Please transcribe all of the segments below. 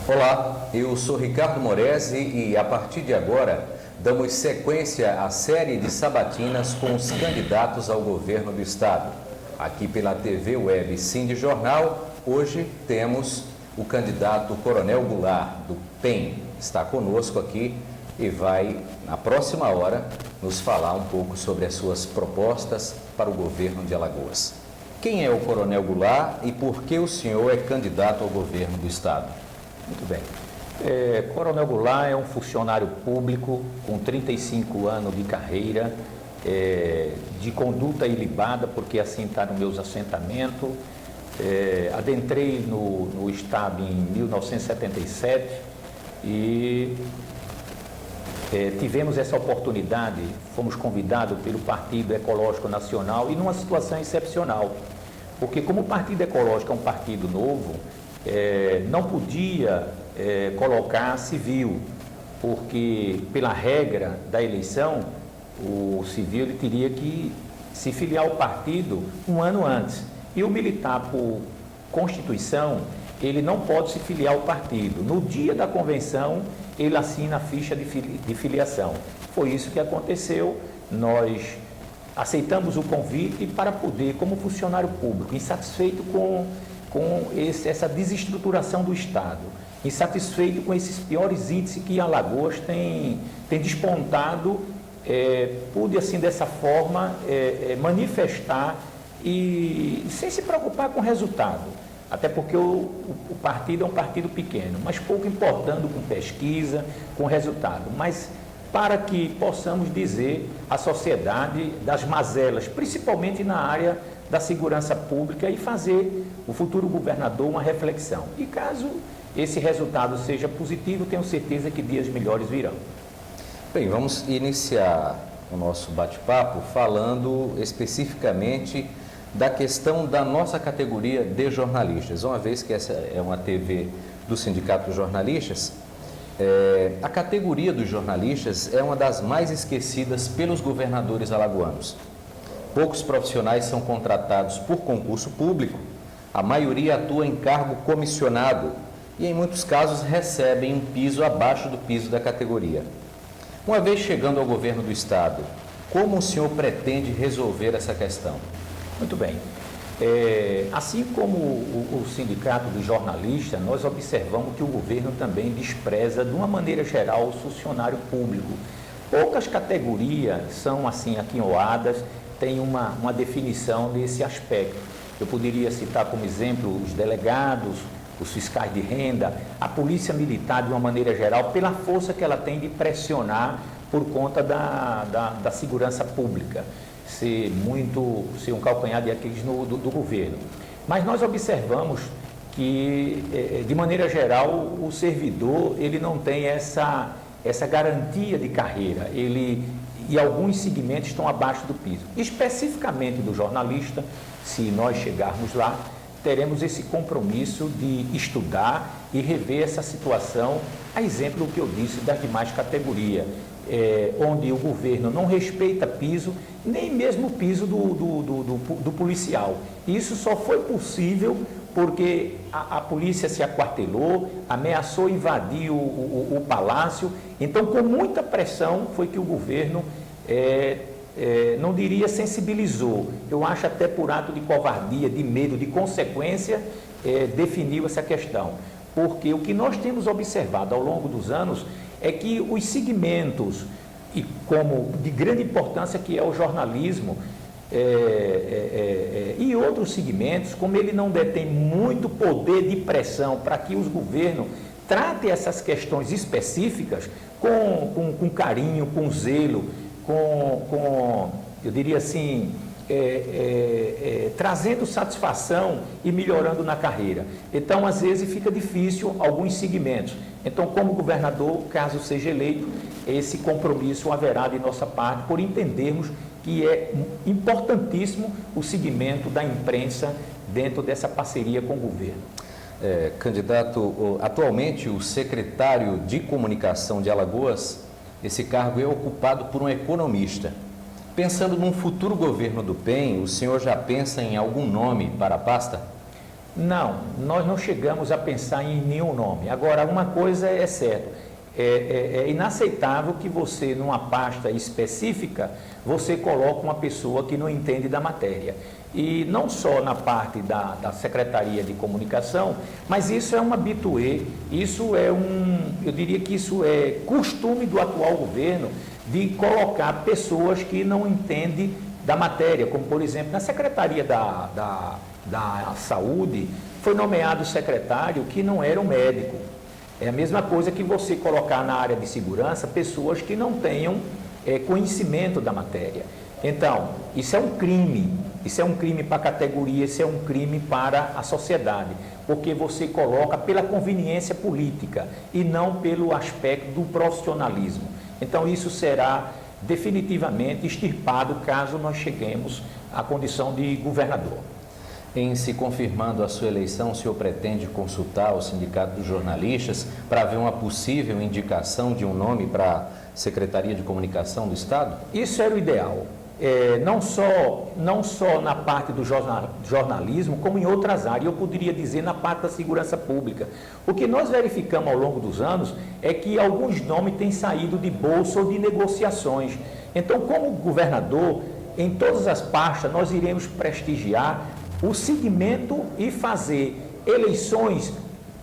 Olá, eu sou Ricardo Moresi e a partir de agora damos sequência à série de sabatinas com os candidatos ao governo do estado. Aqui pela TV Web Cindy Jornal, hoje temos o candidato Coronel Goulart, do PEN. Está conosco aqui e vai, na próxima hora, nos falar um pouco sobre as suas propostas para o governo de Alagoas. Quem é o Coronel Goulart e por que o senhor é candidato ao governo do estado? Muito bem. Coronel Goulart é um funcionário público com 35 anos de carreira, de conduta ilibada, porque assim está no meus assentamentos. Adentrei no estado em 1977 e tivemos essa oportunidade, fomos convidados pelo Partido Ecológico Nacional e numa situação excepcional, porque como o Partido Ecológico é um partido novo, não podia colocar civil, porque pela regra da eleição, o civil ele teria que se filiar ao partido um ano antes. E o militar, por Constituição, ele não pode se filiar ao partido. No dia da convenção, ele assina a ficha de filiação. Foi isso que aconteceu. Nós aceitamos o convite para poder, como funcionário público, insatisfeito com essa desestruturação do Estado, insatisfeito com esses piores índices que Alagoas tem despontado, pude assim dessa forma manifestar e sem se preocupar com o resultado, até porque o partido é um partido pequeno, mas pouco importando com pesquisa, com resultado, mas para que possamos dizer à sociedade das mazelas, principalmente na área da segurança pública, e fazer o futuro governador uma reflexão. E caso esse resultado seja positivo, tenho certeza que dias melhores virão. Bem, vamos iniciar o nosso bate-papo falando especificamente da questão da nossa categoria de jornalistas. Uma vez que essa é uma TV do Sindicato dos Jornalistas, a categoria dos jornalistas é uma das mais esquecidas pelos governadores alagoanos. Poucos profissionais são contratados por concurso público, a maioria atua em cargo comissionado e, em muitos casos, recebem um piso abaixo do piso da categoria. Uma vez chegando ao governo do estado, como o senhor pretende resolver essa questão? Muito bem. Assim como o Sindicato dos Jornalistas, nós observamos que o governo também despreza, de uma maneira geral, o funcionário público. Poucas categorias são assim aquinhoadas, tem uma definição nesse aspecto. Eu poderia citar como exemplo os delegados, os fiscais de renda, a polícia militar de uma maneira geral, pela força que ela tem de pressionar por conta da segurança pública, ser um calcanhar de Aquiles do governo. Mas nós observamos que, de maneira geral, o servidor ele não tem essa garantia de carreira, e alguns segmentos estão abaixo do piso. Especificamente do jornalista, se nós chegarmos lá, teremos esse compromisso de estudar e rever essa situação, a exemplo do que eu disse das demais categorias, onde o governo não respeita piso, nem mesmo o piso do policial. Isso só foi possível porque a polícia se aquartelou, ameaçou invadir o palácio. Então, com muita pressão, foi que o governo, não diria sensibilizou, eu acho até por ato de covardia, de medo, de consequência, definiu essa questão. Porque o que nós temos observado ao longo dos anos é que os segmentos, e como de grande importância que é o jornalismo, e outros segmentos, como ele não detém muito poder de pressão para que os governos tratem essas questões específicas com carinho, com zelo, eu diria assim, trazendo satisfação e melhorando na carreira. Então, às vezes, fica difícil alguns segmentos. Então, como governador, caso seja eleito, esse compromisso haverá de nossa parte por entendermos que é importantíssimo o segmento da imprensa dentro dessa parceria com o governo. Candidato, atualmente o secretário de Comunicação de Alagoas, esse cargo é ocupado por um economista. Pensando num futuro governo do PEN, o senhor já pensa em algum nome para a pasta? Não, nós não chegamos a pensar em nenhum nome. Agora, uma coisa é certa, é inaceitável que você, numa pasta específica, você coloque uma pessoa que não entende da matéria. E não só na parte da Secretaria de Comunicação, mas isso é um habitué, eu diria que isso é costume do atual governo de colocar pessoas que não entendem da matéria, como por exemplo, na Secretaria da Saúde, foi nomeado secretário que não era um médico. É a mesma coisa que você colocar na área de segurança pessoas que não tenham conhecimento da matéria. Então, isso é um crime para a categoria, isso é um crime para a sociedade, porque você coloca pela conveniência política e não pelo aspecto do profissionalismo. Então, isso será definitivamente extirpado caso nós cheguemos à condição de governador. Em se confirmando a sua eleição, o senhor pretende consultar o Sindicato dos Jornalistas para ver uma possível indicação de um nome para a Secretaria de Comunicação do Estado? Isso era o ideal. Não só na parte do jornalismo, como em outras áreas, eu poderia dizer na parte da segurança pública. O que nós verificamos ao longo dos anos é que alguns nomes têm saído de bolsa ou de negociações. Então, como governador, em todas as pastas, nós iremos prestigiar o segmento e fazer eleições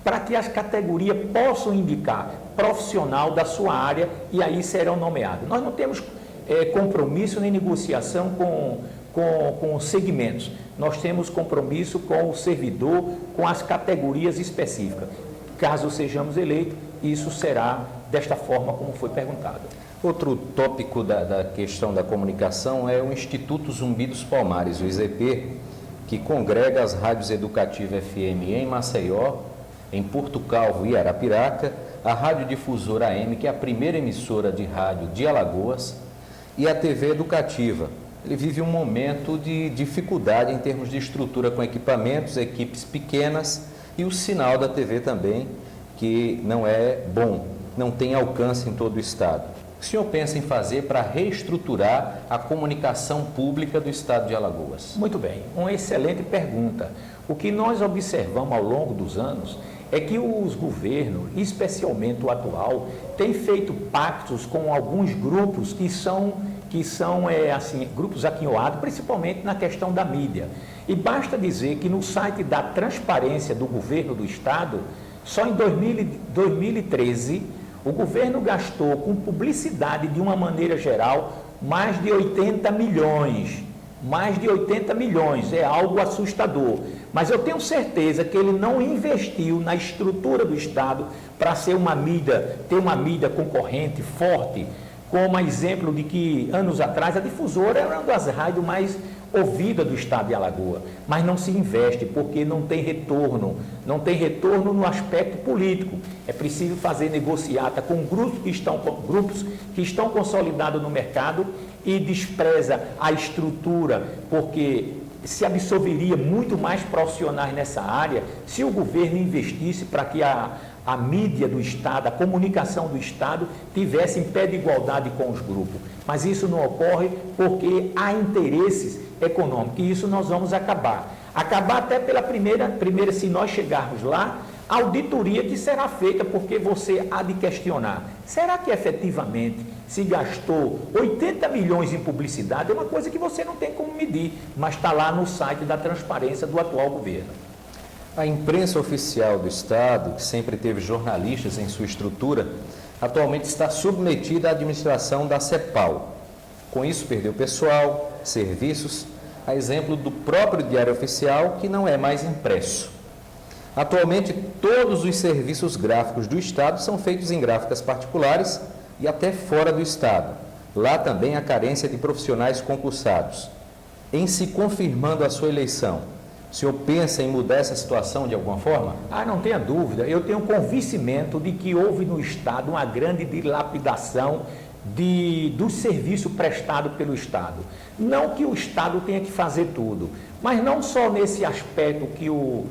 para que as categorias possam indicar profissional da sua área e aí serão nomeados. Nós não temos compromisso nem negociação com os segmentos. Nós temos compromisso com o servidor, com as categorias específicas. Caso sejamos eleitos, isso será desta forma como foi perguntado. Outro tópico da questão da comunicação é o Instituto Zumbi dos Palmares, o IZP, que congrega as rádios educativas FM em Maceió, em Porto Calvo e Arapiraca, a Rádio Difusora AM, que é a primeira emissora de rádio de Alagoas, e a TV Educativa. Ele vive um momento de dificuldade em termos de estrutura com equipamentos, equipes pequenas e o sinal da TV também, que não é bom, não tem alcance em todo o estado. O que o senhor pensa em fazer para reestruturar a comunicação pública do estado de Alagoas? Muito bem, uma excelente pergunta. O que nós observamos ao longo dos anos é que os governos, especialmente o atual, têm feito pactos com alguns grupos que são grupos aquinhoados, principalmente na questão da mídia. E basta dizer que no site da transparência do governo do estado, só em 2013, o governo gastou com publicidade, de uma maneira geral, mais de 80 milhões. Mais de 80 milhões, é algo assustador. Mas eu tenho certeza que ele não investiu na estrutura do Estado para ter uma mídia concorrente, forte, como exemplo de que, anos atrás, a Difusora era uma das rádios mais ouvidas do Estado de Alagoas. Mas não se investe, porque não tem retorno no aspecto político. É preciso fazer negociata com grupos que estão consolidados no mercado e despreza a estrutura, porque se absorveria muito mais profissionais nessa área se o governo investisse para que a mídia do Estado, a comunicação do Estado, tivesse em pé de igualdade com os grupos. Mas isso não ocorre porque há interesses econômicos, e isso nós vamos acabar. Acabar até pela primeira, se nós chegarmos lá, a auditoria que será feita, porque você há de questionar. Será que efetivamente se gastou 80 milhões em publicidade? É uma coisa que você não tem como medir, mas está lá no site da transparência do atual governo. A imprensa oficial do Estado, que sempre teve jornalistas em sua estrutura, atualmente está submetida à administração da CEPAL. Com isso, perdeu pessoal, serviços, a exemplo do próprio Diário Oficial, que não é mais impresso. Atualmente, todos os serviços gráficos do Estado são feitos em gráficas particulares e até fora do Estado. Lá também há carência de profissionais concursados. Em se confirmando a sua eleição, o senhor pensa em mudar essa situação de alguma forma? Não tenha dúvida. Eu tenho convencimento de que houve no Estado uma grande dilapidação do serviço prestado pelo Estado. Não que o Estado tenha que fazer tudo, mas não só nesse aspecto que o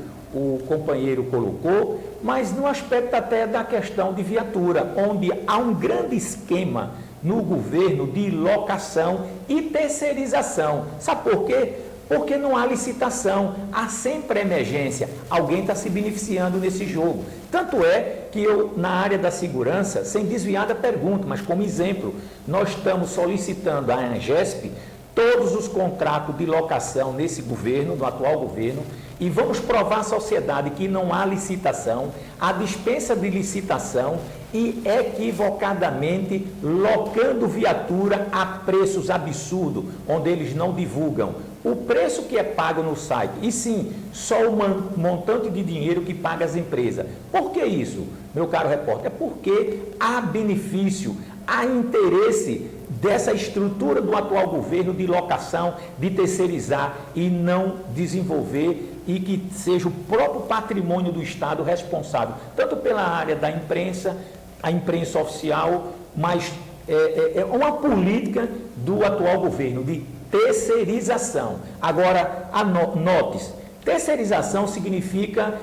companheiro colocou, mas no aspecto até da questão de viatura, onde há um grande esquema no governo de locação e terceirização. Sabe por quê? Porque não há licitação, há sempre emergência, alguém está se beneficiando nesse jogo. Tanto é que eu, na área da segurança, sem desviar da pergunta, mas como exemplo, nós estamos solicitando à ANGESP todos os contratos de locação nesse governo, no atual governo, e vamos provar à sociedade que não há licitação, há dispensa de licitação e equivocadamente locando viatura a preços absurdos, onde eles não divulgam o preço que é pago no site, e sim, só o montante de dinheiro que paga as empresas. Por que isso, meu caro repórter? É porque há benefício, há interesse dessa estrutura do atual governo de locação, de terceirizar e não desenvolver, e que seja o próprio patrimônio do Estado responsável, tanto pela área da imprensa, a imprensa oficial, mas é uma política do atual governo de terceirização. Agora, note-se, terceirização significa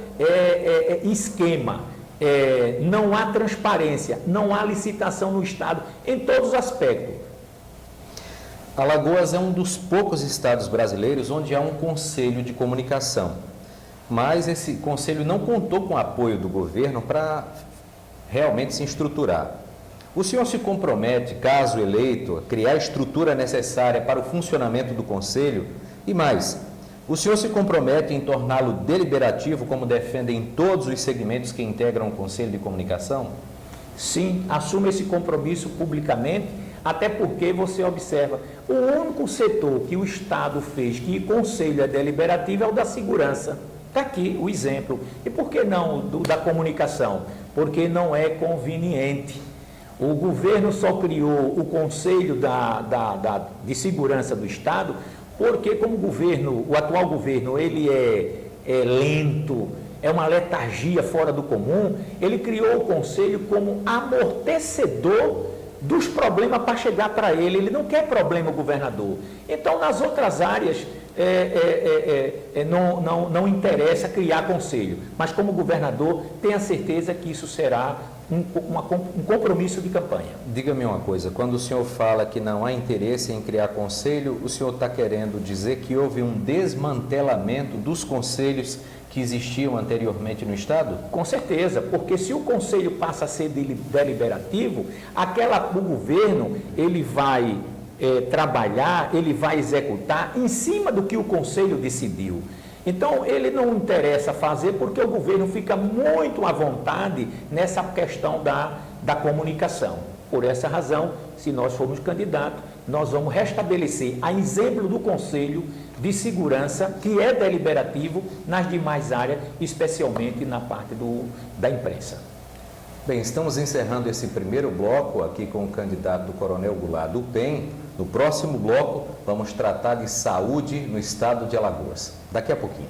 esquema, não há transparência, não há licitação no Estado em todos os aspectos. Alagoas é um dos poucos estados brasileiros onde há um conselho de comunicação, mas esse conselho não contou com o apoio do governo para realmente se estruturar. O senhor se compromete, caso eleito, a criar a estrutura necessária para o funcionamento do conselho? E mais, o senhor se compromete em torná-lo deliberativo, como defendem todos os segmentos que integram o Conselho de Comunicação? Sim, assumo esse compromisso publicamente, até porque você observa, o único setor que o Estado fez que conselho é deliberativo é o da segurança. Está aqui o exemplo. E por que não da comunicação? Porque não é conveniente. O governo só criou o Conselho de Segurança do Estado porque, como o atual governo, ele é lento, é uma letargia fora do comum, ele criou o Conselho como amortecedor dos problemas para chegar para ele. Ele não quer problema, o governador. Então, nas outras áreas, não interessa criar conselho. Mas, como governador, tenha certeza que isso será um compromisso de campanha. Diga-me uma coisa, quando o senhor fala que não há interesse em criar conselho, o senhor está querendo dizer que houve um desmantelamento dos conselhos que existiam anteriormente no Estado? Com certeza, porque se o conselho passa a ser deliberativo, o governo ele vai trabalhar, ele vai executar em cima do que o conselho decidiu. Então, ele não interessa fazer porque o governo fica muito à vontade nessa questão da comunicação. Por essa razão, se nós formos candidatos, nós vamos restabelecer, a exemplo do Conselho de Segurança, que é deliberativo nas demais áreas, especialmente na parte da imprensa. Bem, estamos encerrando esse primeiro bloco aqui com o candidato do Coronel Goulart do PEN. No próximo bloco, vamos tratar de saúde no estado de Alagoas. Daqui a pouquinho.